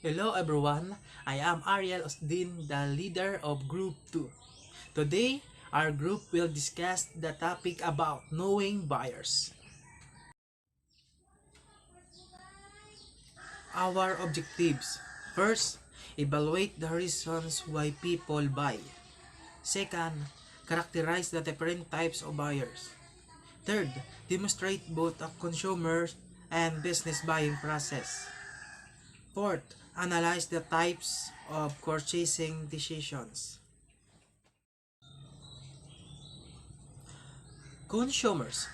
Hello everyone, I am Ariel Osden, the leader of Group 2. Today, our group will discuss the topic about knowing buyers. Our objectives. First, evaluate the reasons why people buy. Second, characterize the different types of buyers. Third, demonstrate both a consumer and business buying process. Fourth, analyze the types of purchasing decisions. Consumers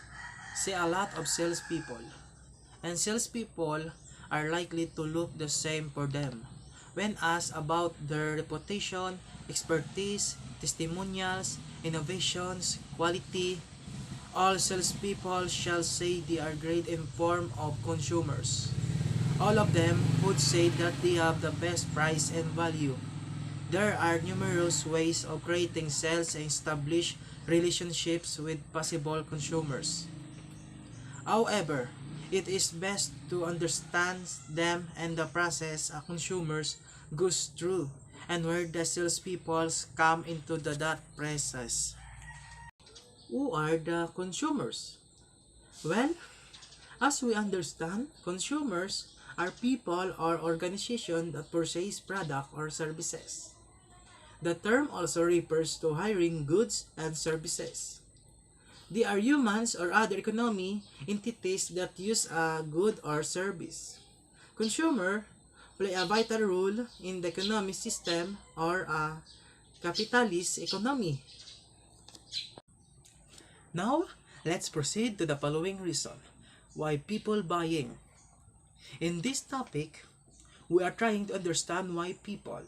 see a lot of salespeople, and salespeople are likely to look the same for them. When asked about their reputation, expertise, testimonials, innovations, quality, all salespeople shall say they are great informed of consumers. All of them would say that they have the best price and value. There are numerous ways of creating sales and establish relationships with possible consumers. However, it is best to understand them and the process a consumers goes through and where the salespeople come into that process. Who are the consumers? Well, as we understand, consumers are people or organizations that purchase products or services. The term also refers to hiring goods and services. They are humans or other economic entities that use a good or service. Consumers play a vital role in the economic system or a capitalist economy. Now, let's proceed to the following reason why people buying. In this topic, we are trying to understand why people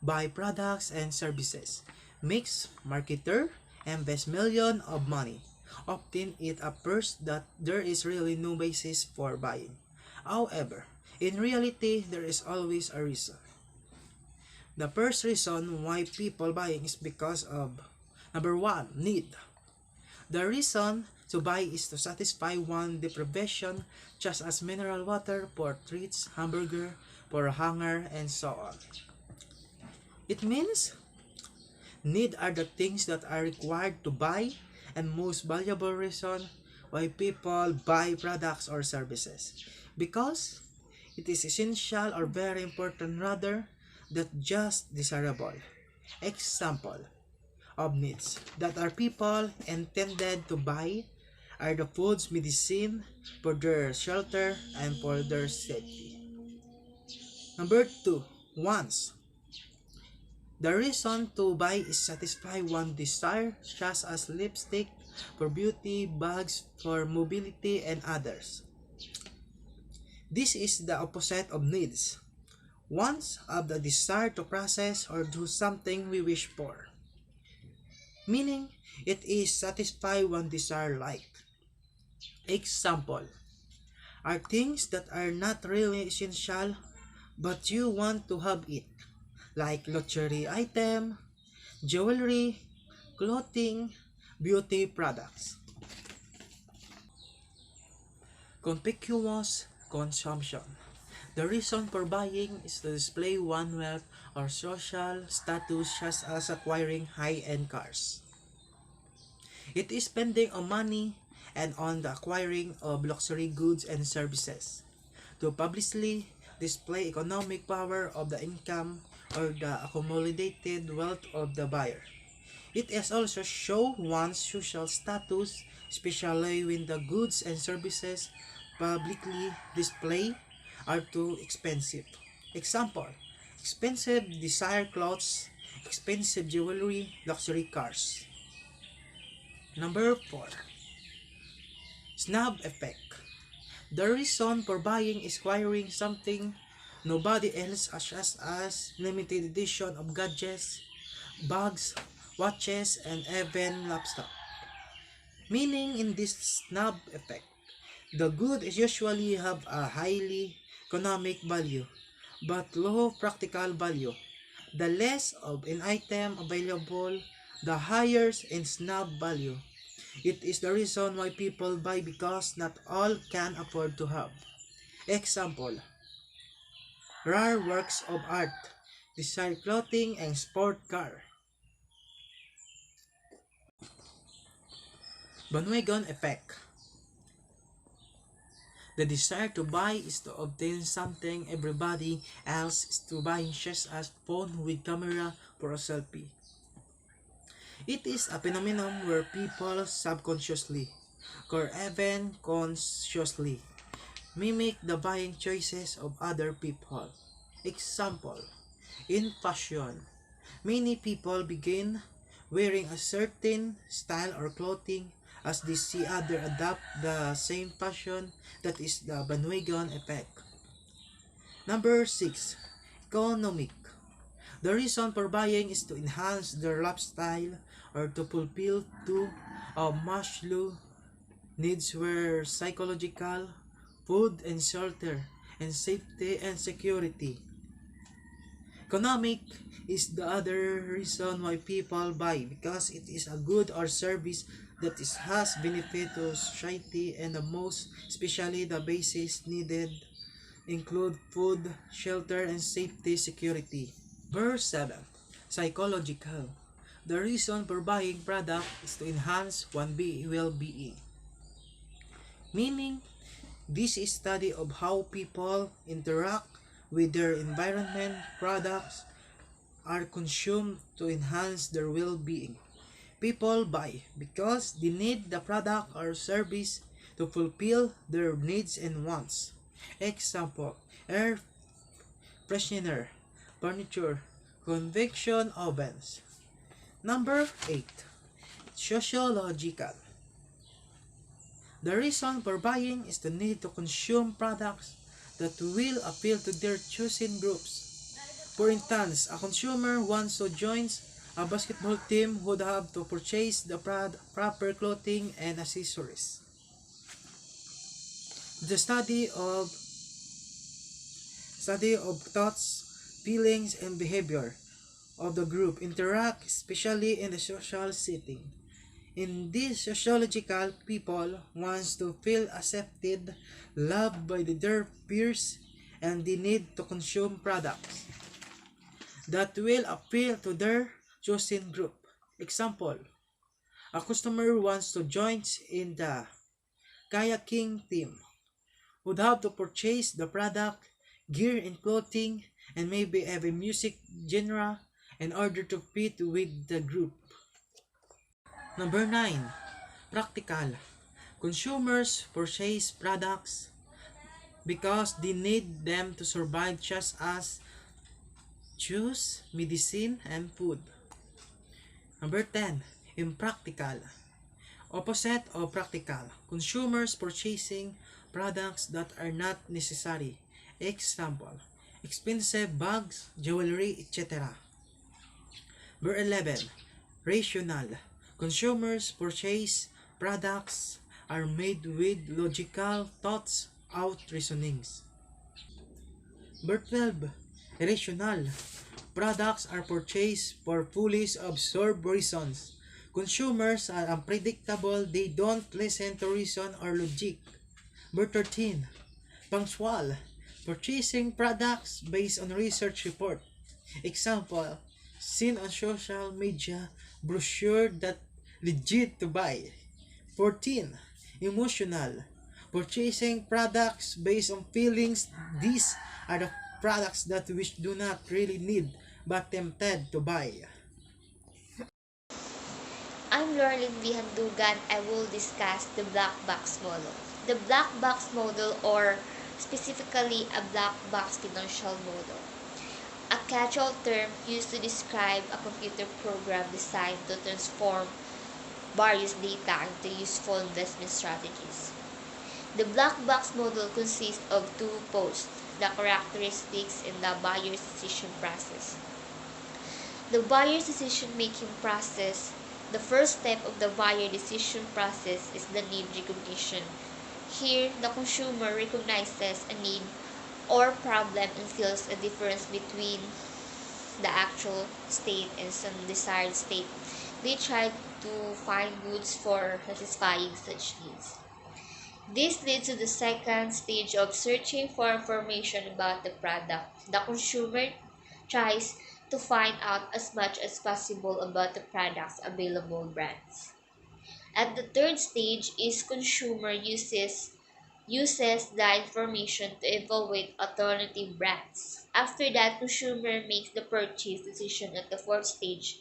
buy products and services. Makes marketer invest millions of money. Often it appears that there is really no basis for buying. However, in reality, there is always a reason. The first reason why people buying is because of number one, need. The reason to buy is to satisfy one deprivation, just as mineral water for treats, hamburger for hunger, and so on. It means need are the things that are required to buy and most valuable reason why people buy products or services. Because it is essential or very important rather than just desirable. Example of needs that are people intended to buy are the foods, medicine, for their shelter, and for their safety. Number 2, wants. The reason to buy is satisfy one desire, such as lipstick for beauty, bags for mobility, and others. This is the opposite of needs. Wants have the desire to process or do something we wish for. Meaning, it is satisfy one desire like. Example are things that are not really essential but you want to have it, like luxury item, jewelry, clothing, beauty products. Conspicuous consumption. The reason for buying is to display one wealth or social status such as acquiring high-end cars. It is spending on money and on the acquiring of luxury goods and services to publicly display economic power of the income or the accumulated wealth of the buyer. It is also show one's social status, especially when the goods and services publicly displayed are too expensive. Example, expensive desired clothes, expensive jewelry, luxury cars. Number 4. Snub effect. The reason for buying is acquiring something nobody else such as limited edition of gadgets, bags, watches, and even laptop. Meaning in this snub effect, the good usually have a highly economic value but low practical value. The less of an item available, the higher in snub value. It is the reason why people buy because not all can afford to have. Example, rare works of art, design clothing, and sport car. Bandwagon effect. The desire to buy is to obtain something everybody else is to buying, such as phone with camera for a selfie. It is a phenomenon where people subconsciously, or even consciously, mimic the buying choices of other people. Example, in fashion, many people begin wearing a certain style or clothing as they see others adopt the same fashion. That is the bandwagon effect. Number 6. Economic. The reason for buying is to enhance their lifestyle or to fulfill two of Maslow's needs were psychological, food and shelter, and safety and security. Economic is the other reason why people buy, because it is a good or service that has benefit to society, and the most especially the basics needed include food, shelter, and safety security. Verse 7. Psychological. The reason for buying product is to enhance one's well-being. Meaning, this is study of how people interact with their environment. Products are consumed to enhance their well-being. People buy because they need the product or service to fulfill their needs and wants. Example, air freshener, furniture, convection ovens. Number 8. Sociological. The reason for buying is the need to consume products that will appeal to their chosen groups. For instance, a consumer wants to join a basketball team would have to purchase the proper clothing and accessories. The study of thoughts, feelings, and behavior of the group interact, especially in the social setting. In this sociological, people wants to feel accepted, loved by their peers, and they need to consume products that will appeal to their chosen group. Example, a customer wants to join in the kayaking team would have to purchase the product, gear and clothing, and maybe have a music genre in order to fit with the group. Number 9. Practical. Consumers purchase products because they need them to survive, just as shoes, medicine, and food. Number 10. Impractical. Opposite of practical. Consumers purchasing products that are not necessary. Example, expensive bags, jewelry, etc. Number 11. Rational. Consumers purchase products are made with logical thoughts out reasonings. Number 12. Irrational. Products are purchased for foolish absurd reasons. Consumers are unpredictable, they don't listen to reason or logic. Number 13. Punctual. Purchasing products based on research report. Example, seen on social media, brochure that legit to buy. 14. Emotional. Purchasing products based on feelings. These are the products that we do not really need but tempted to buy. I'm Lorielyn Handugan. I will discuss the black box model. The black box model, or specifically a black box financial model, a catch-all term used to describe a computer program designed to transform various data into useful investment strategies. The black box model consists of two posts, the characteristics and the buyer's decision process. The buyer's decision-making process. The first step of the buyer decision process is the need recognition. Here, the consumer recognizes a need or problem and feels a difference between the actual state and some desired state. They try to find goods for satisfying such needs. This leads to the second stage of searching for information about the product. The consumer tries to find out as much as possible about the product's available brands. At the third stage is consumer uses the information to evaluate alternative brands. After that, consumer makes the purchase decision. At the fourth stage,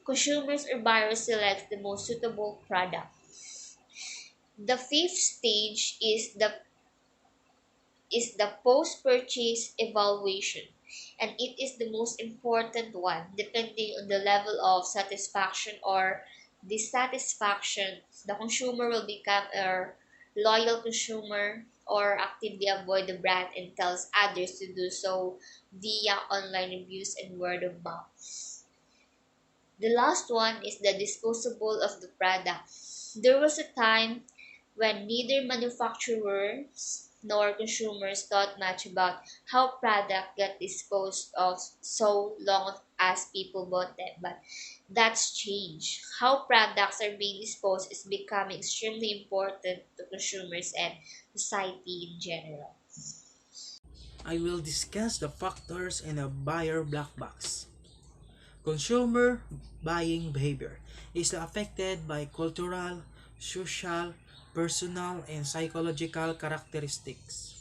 consumers or buyers select the most suitable product. The fifth stage is the post-purchase evaluation, and it is the most important one. Depending on the level of satisfaction or dissatisfaction, the consumer will become a loyal consumer or actively avoid the brand and tells others to do so via online reviews and word of mouth. The last one is the disposable of the product. There was a time when neither manufacturers nor consumers thought much about how product got disposed of so long as people bought them. But that's changed. How products are being disposed is becoming extremely important to consumers and society in general. I will discuss the factors in a buyer black box. Consumer buying behavior is affected by cultural, social, personal, and psychological characteristics.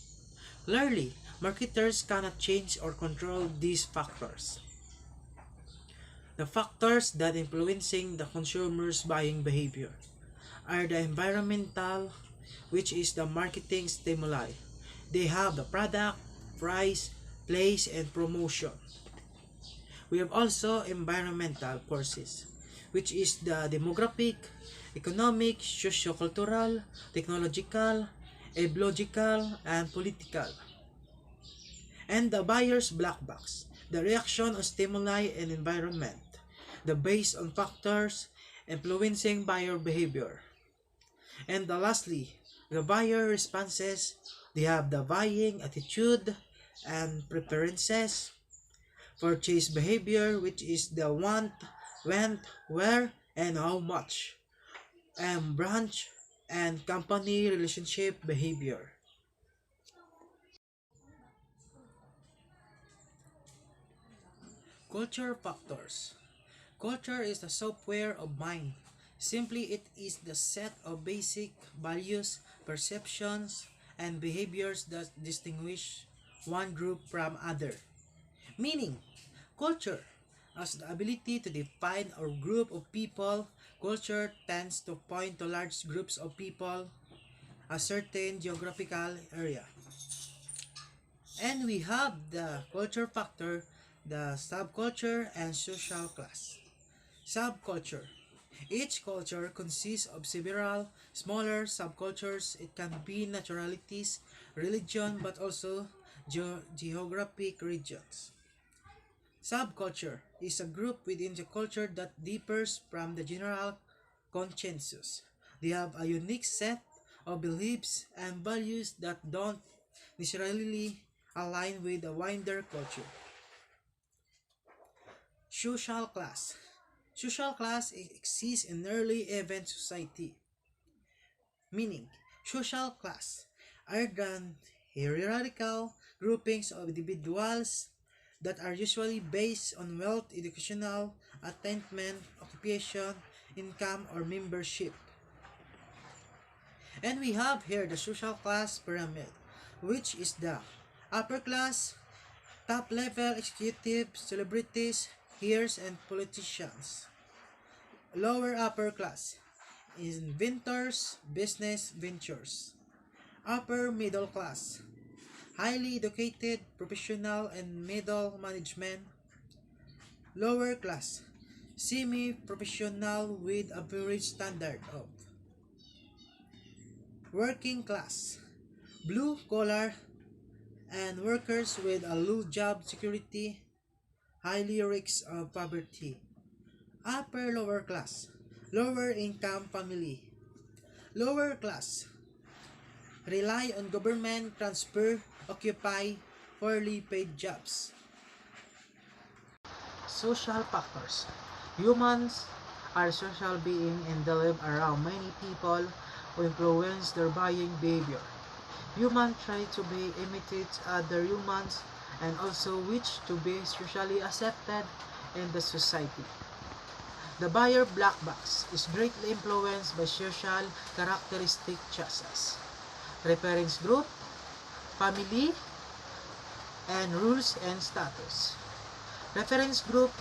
Clearly, marketers cannot change or control these factors. The factors that influencing the consumer's buying behavior are the environmental, which is the marketing stimuli. They have the product, price, place, and promotion. We have also environmental forces, which is the demographic, economic, socio-cultural, technological, ecological, and political. And the buyer's black box, the reaction on stimuli and environment, the based on factors influencing buyer behavior. And lastly, the buyer responses, they have the buying attitude and preferences, purchase behavior, which is the want, when, where, and how much, and branch and company relationship behavior. Culture factors. Culture is the software of mind. Simply, it is the set of basic values, perceptions, and behaviors that distinguish one group from other. Meaning, culture as the ability to define a group of people. Culture tends to point to large groups of people, a certain geographical area. And we have the culture factor, the subculture, and social class. Subculture. Each culture consists of several smaller subcultures. It can be nationalities, religion, but also geographic regions. Subculture is a group within the culture that differs from the general consensus. They have a unique set of beliefs and values that don't necessarily align with the wider culture. Social class. Social class exists in early event society, meaning social class are the hierarchical groupings of individuals that are usually based on wealth, educational attainment, occupation, income, or membership. And we have here the social class pyramid, which is the upper class, top level executives, celebrities, peers, and politicians. Lower upper class, inventors, business ventures. Upper middle class, highly educated professional and middle management. Lower class, semi-professional with average standard of. Working class, blue collar and workers with a low job security, highly risk of poverty. Upper lower class, lower income family. Lower class, rely on government transfer, occupy poorly paid jobs. Social factors. Humans are social beings and they live around many people. who influence their buying behavior. Humans try to be imitate other humans and also wish to be socially accepted in the society. The buyer black box is greatly influenced by social characteristics such as reference group, family, and rules and status. Reference group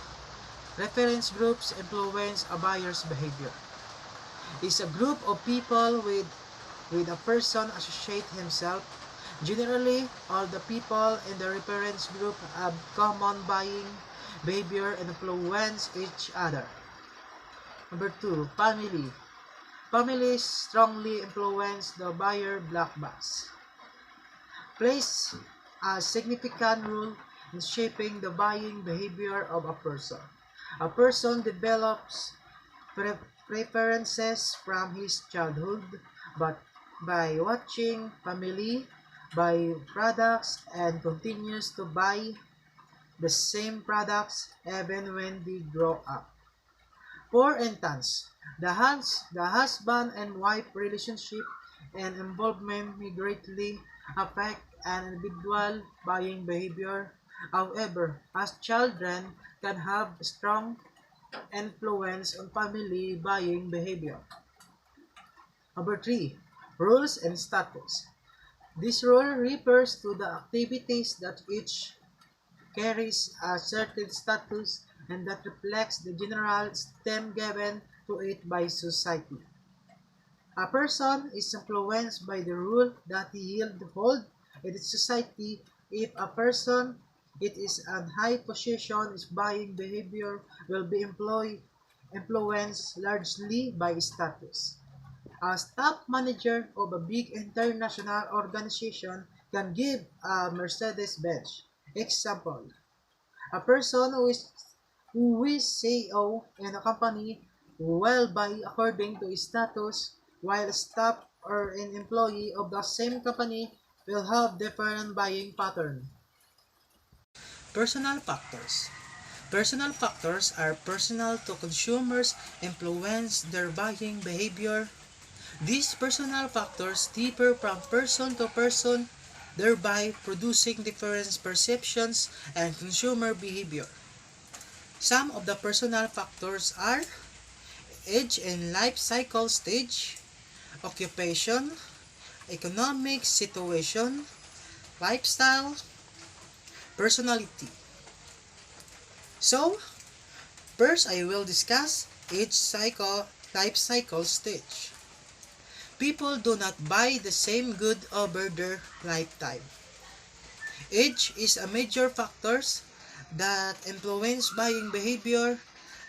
Reference groups influence a buyer's behavior. It's a group of people with a person associate himself. Generally, all the people in the reference group have common buying behavior and influence each other. Number 2, family. Families strongly influence the buyer black box. Plays a significant role in shaping the buying behavior of a person. A person develops preferences from his childhood, but by watching family buy products and continues to buy the same products even when they grow up. For instance, the husband and wife relationship and involvement may greatly affect an individual buying behavior. However, as children can have strong influence on family buying behavior. Number 3, rules and status. This rule refers to the activities that each carries a certain status and that reflects the general esteem given to it by society. A person is influenced by the rule that he hold in its society. If a person it is a high position, his buying behavior will be influenced largely by status. A staff manager of a big international organization can give a Mercedes-Benz. Example, a person who is CEO in a company will buy according to his status, while a staff or an employee of the same company will have different buying pattern. Personal factors. Personal factors are personal to consumers influence their buying behavior. These personal factors differ from person to person, thereby producing different perceptions and consumer behavior. Some of the personal factors are age and life cycle stage, occupation, economic situation, lifestyle, personality. So, first I will discuss life cycle stage. People do not buy the same good over their lifetime. Age is a major factor that influence buying behavior.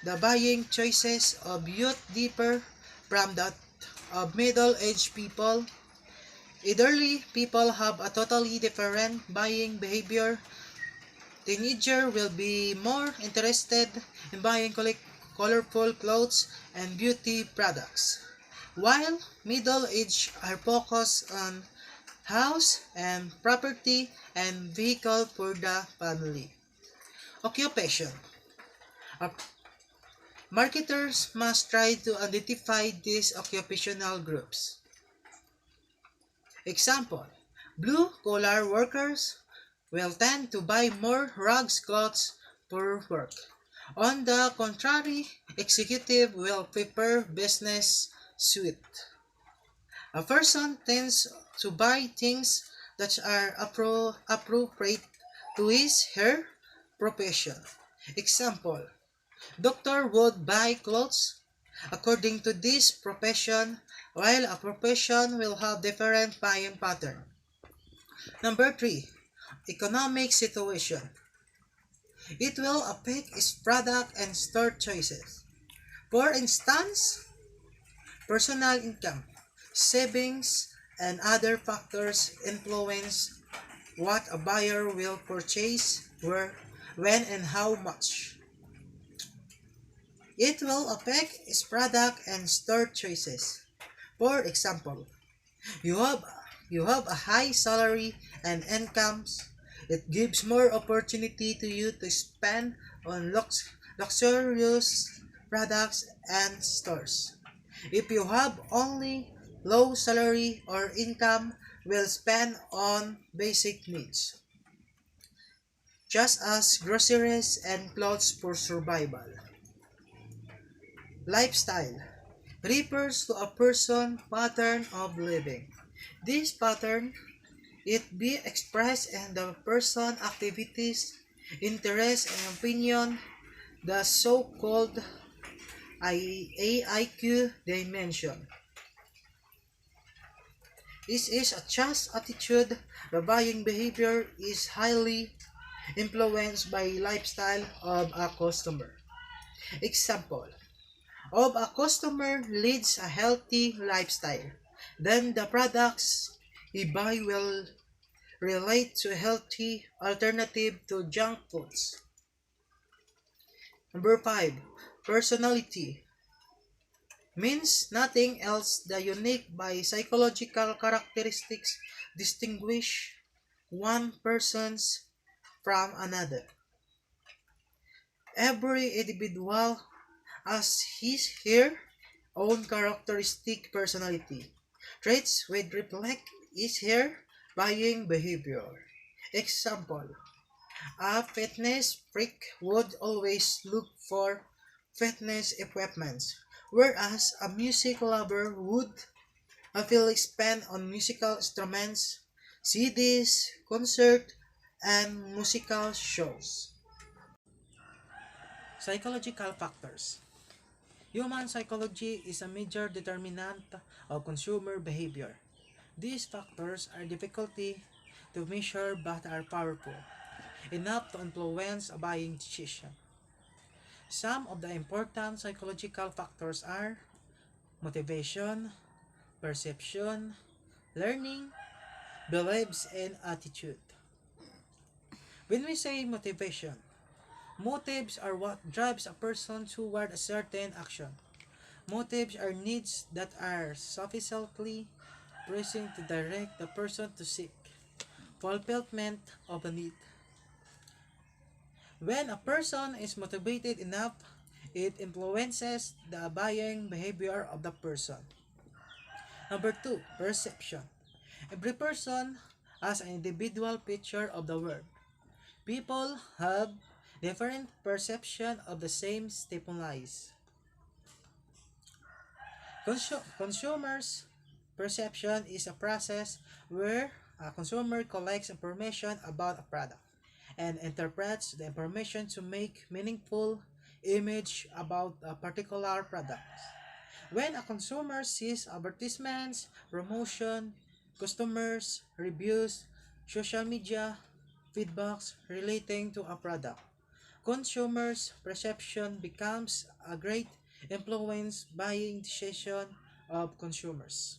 The buying choices of youth differ from that of middle-aged people. Elderly people have a totally different buying behavior. Teenager will be more interested in buying colorful clothes and beauty products, while middle-aged are focused on house and property and vehicle for the family. Occupation. Marketers must try to identify these occupational groups. Example, blue-collar workers will tend to buy more rugs clothes for work. On the contrary, executive will prefer business suite. A person tends to buy things that are appropriate to his/her profession. Example, doctor would buy clothes according to this profession, while a profession will have different buying pattern. Number 3, economic situation. It will affect its product and store choices. For instance, personal income, savings, and other factors influence what a buyer will purchase, where, when, and how much. It will affect its product and store choices. For example, you have a high salary and incomes. It gives more opportunity to you to spend on luxurious products and stores. If you have only low salary or income will spend on basic needs, just as groceries and clothes for survival. Lifestyle refers to a person's pattern of living. This pattern it be expressed in the person activities, interests, and opinion, the so-called AIQ dimension. This is a just attitude. The buying behavior is highly influenced by lifestyle of a customer. Example, of a customer leads a healthy lifestyle, then the products he buy will relate to a healthy alternative to junk foods. Number 5. Personality means nothing else the unique by psychological characteristics distinguish one person's from another. Every individual has his her own characteristic personality. Traits which reflect his her buying behavior. Example, a fitness freak would always look for fitness equipment, whereas a music lover would heavily spend on musical instruments, CDs, concert, and musical shows. Psychological factors. Human psychology is a major determinant of consumer behavior. These factors are difficulty to measure but are powerful enough to influence a buying decision. Some of the important psychological factors are motivation, perception, learning, beliefs, and attitude. When we say motivation, motives are what drives a person toward a certain action. Motives are needs that are sufficiently pressing to direct the person to seek fulfillment of a need. When a person is motivated enough, it influences the buying behavior of the person. Number 2, perception. Every person has an individual picture of the world. People have different perception of the same stimulus. Consumers' perception is a process where a consumer collects information about a product and interprets the information to make meaningful image about a particular product. When a consumer sees advertisements, promotion, customers, reviews, social media, feedbacks relating to a product, consumers' perception becomes a great influence buying decision of consumers.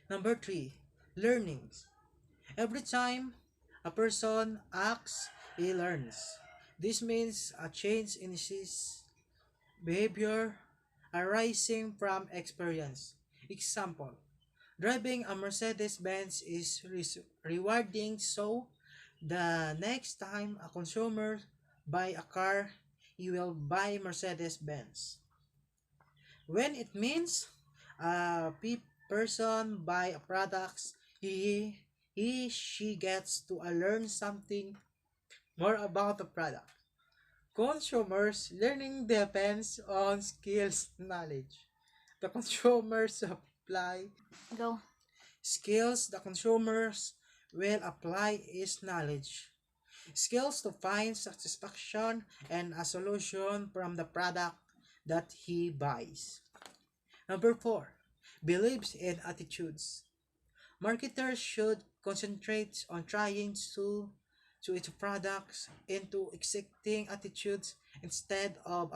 Number 3, learnings. Every time a person acts, he learns. This means a change in his behavior arising from experience. Example, driving a Mercedes-Benz is rewarding, so the next time a consumer buy a car, he will buy Mercedes-Benz. When it means a person buy a products, she gets to learn something more about the product. Consumers learning depends on skills knowledge. The consumers apply Go. skills the consumers will apply is knowledge. Skills to find satisfaction and a solution from the product that he buys. Number 4, beliefs and attitudes. Marketers should concentrate on trying to its products into existing attitudes instead of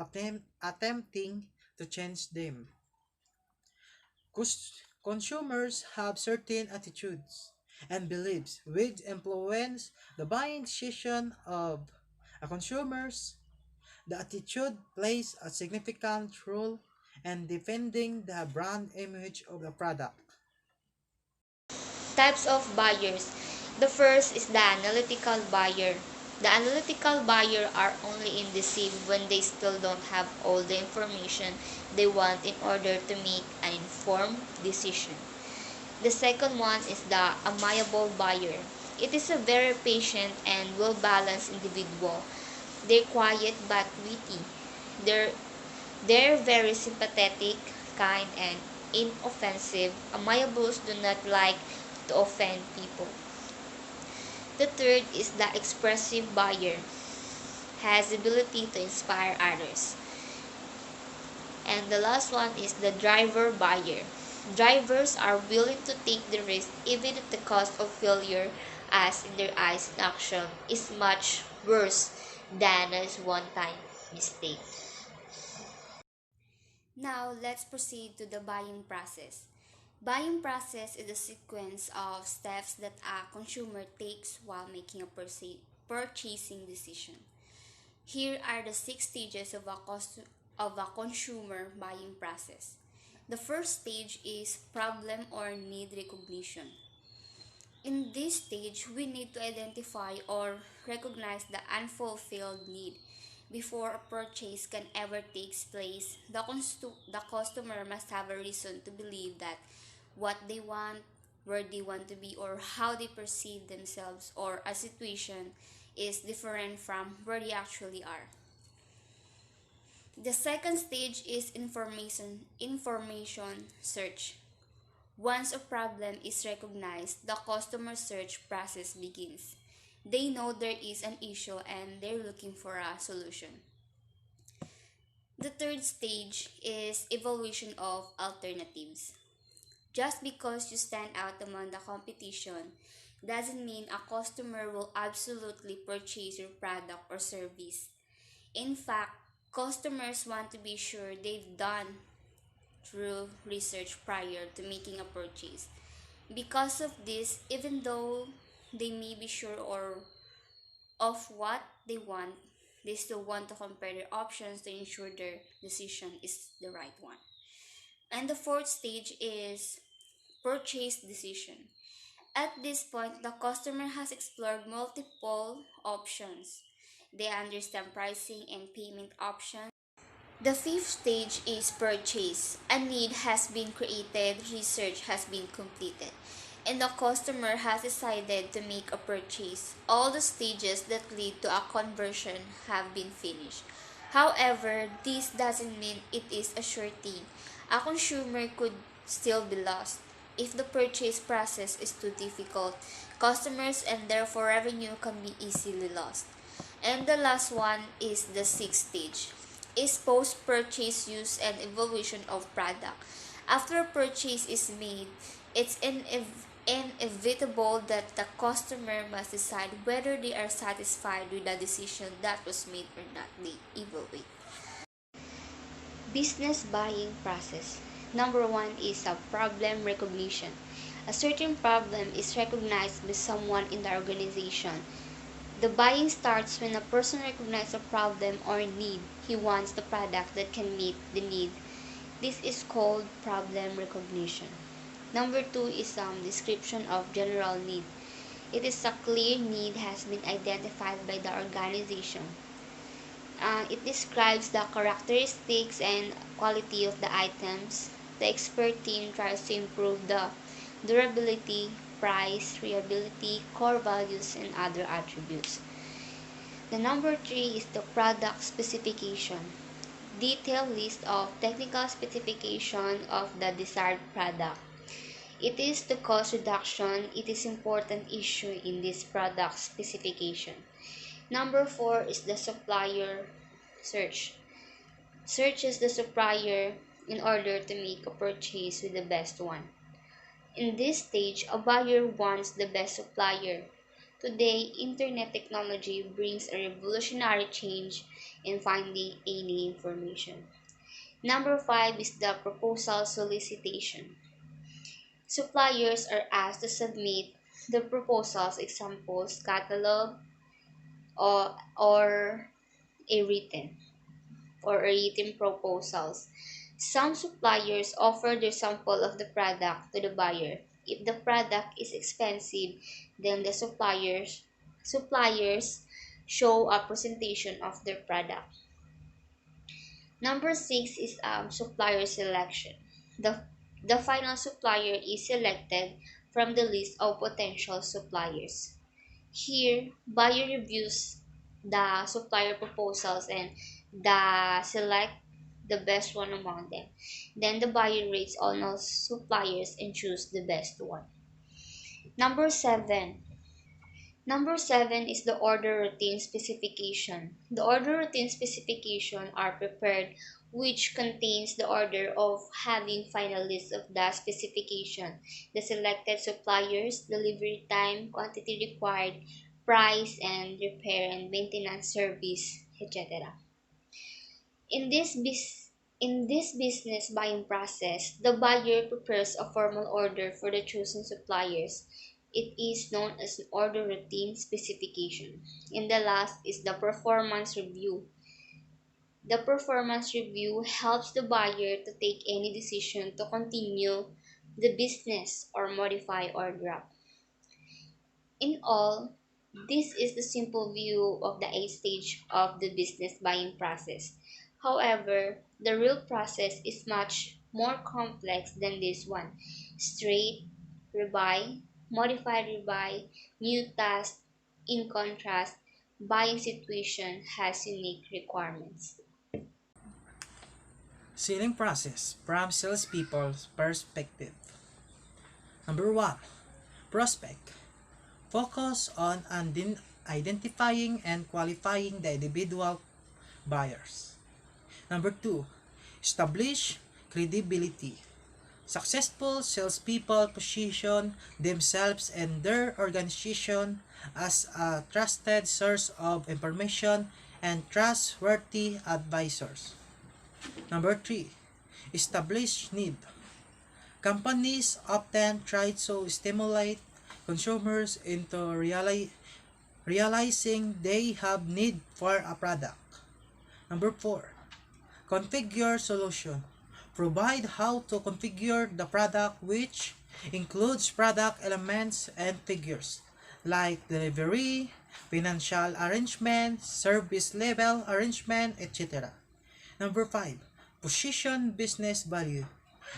attempting to change them. Consumers have certain attitudes and beliefs which influence the buying decision of a consumers. The attitude plays a significant role in defending the brand image of the product. Types of buyers. The first is the analytical buyer. The analytical buyer are only indecisive when they still don't have all the information they want in order to make an informed decision. The second one is the amiable buyer. It is a very patient and well-balanced individual. They're quiet but witty. They're, they're very sympathetic, kind, and inoffensive. Amiables do not like to offend people. The third is the expressive buyer, has the ability to inspire others. And the last one is the driver buyer. Drivers are willing to take the risk even if the cost of failure, as in their eyes in action, is much worse than a one-time mistake. Now, let's proceed to the buying process. Buying process is a sequence of steps that a consumer takes while making a purchasing decision. Here are the 6 stages of a consumer buying process. The first stage is problem or need recognition. In this stage, we need to identify or recognize the unfulfilled need. Before a purchase can ever take place, the customer must have a reason to believe that what they want, where they want to be, or how they perceive themselves or a situation is different from where they actually are. The second stage is information search. Once a problem is recognized, the customer search process begins. They know there is an issue and they're looking for a solution. The third stage is evaluation of alternatives. Just because you stand out among the competition doesn't mean a customer will absolutely purchase your product or service. In fact, customers want to be sure they've done through research prior to making a purchase. Because of this, even though they may be sure or of what they want, they still want to compare their options to ensure their decision is the right one. And the fourth stage is purchase decision. At this point, the customer has explored multiple options. They understand pricing and payment options. The fifth stage is purchase. A need has been created, research has been completed, and the customer has decided to make a purchase. All the stages that lead to a conversion have been finished. However, this doesn't mean it is a sure thing. A consumer could still be lost. If the purchase process is too difficult, customers and therefore revenue can be easily lost. And the last one is the sixth stage, is post-purchase use and evaluation of product. After a purchase is made, it's inevitable that the customer must decide whether they are satisfied with the decision that was made or not. They evaluate. Business buying process. Number one is a problem recognition. A certain problem is recognized by someone in the organization. The buying starts when a person recognizes a problem or need. He wants the product that can meet the need. This is called problem recognition. Number two is description of general need. It is a clear need has been identified by the organization. It describes the characteristics and quality of the items. The expert team tries to improve the durability, price, reliability, core values, and other attributes. The number three is the product specification. Detailed list of technical specification of the desired product. It is the cost reduction. It is important issue in this product specification. Number four is the supplier search. Searches the supplier in order to make a purchase with the best one. In this stage, a buyer wants the best supplier. Today, internet technology brings a revolutionary change in finding any information. Number five is the proposal solicitation. Suppliers are asked to submit the proposals, examples, catalog, or a written proposals. Some suppliers offer their sample of the product to the buyer. If the product is expensive, then the suppliers show a presentation of their product. Number 6 is supplier selection. The, the final supplier is selected from the list of potential suppliers. Here, buyer reviews the supplier proposals and select the best one among them. Then the buyer rates all suppliers and choose the best one. Number 7. Number 7 is the order routine specification. The order routine specification are prepared which contains the order of having final list of the specification, the selected suppliers, delivery time, quantity required, price, and repair and maintenance service, etc. In this business buying process, the buyer prepares a formal order for the chosen suppliers. It is known as an order routine specification. And the last is the performance review. The performance review helps the buyer to take any decision to continue the business or modify or drop. In all, this is the simple view of the 8 stage of the business buying process. However, the real process is much more complex than this one. Straight, rebuy, modified rebuy, new task. In contrast, buying situation has unique requirements. Selling process from salespeople's perspective. Number 1. Prospect. Focus on identifying and qualifying the individual buyers. Number 2. Establish credibility. Successful salespeople position themselves and their organization as a trusted source of information and trustworthy advisors. Number 3. Establish need. Companies often try to stimulate consumers into realizing they have need for a product. Number 4. Configure solution. Provide how to configure the product, which includes product elements and figures like delivery, financial arrangement, service level arrangement, etc. Number 5. Position business value.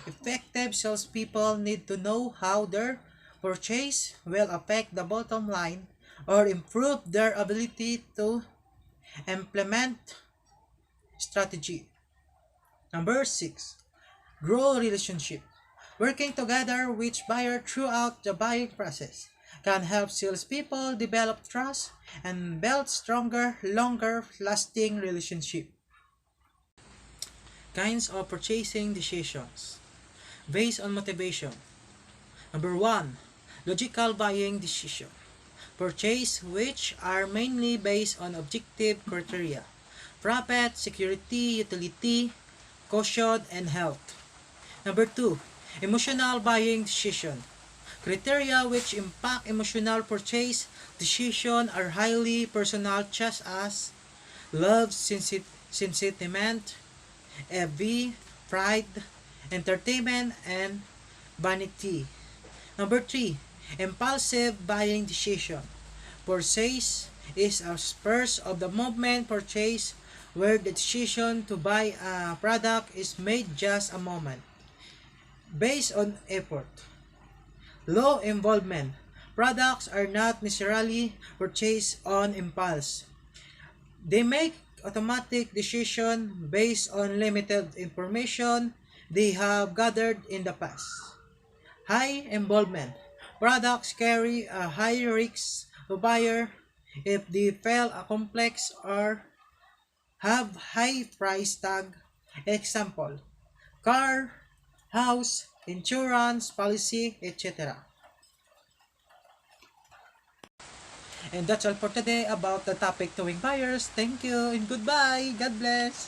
Effective salespeople need to know how their purchase will affect the bottom line or improve their ability to implement strategy. Number 6. Grow relationship. Working together with buyer throughout the buying process can help salespeople develop trust and build stronger, longer-lasting relationship. Kinds of purchasing decisions based on motivation. Number 1. Logical buying decision. Purchase which are mainly based on objective criteria: profit, security, utility, caution, and health. Number 2. Emotional buying decision. Criteria which impact emotional purchase decision are highly personal, such as love, sentiment, envy, pride, entertainment, and vanity. Number 3. Impulsive buying decision. Purchase is a spurs of the moment purchase where the decision to buy a product is made just a moment, based on effort. Low involvement. Products are not necessarily purchased on impulse. They make automatic decision based on limited information they have gathered in the past. High involvement. Products carry a high risk to buyer if they fail a complex or have high price tag. Example: car, house, insurance, policy, etc. And that's all for today about the topic towing buyers. Thank you and goodbye. God bless.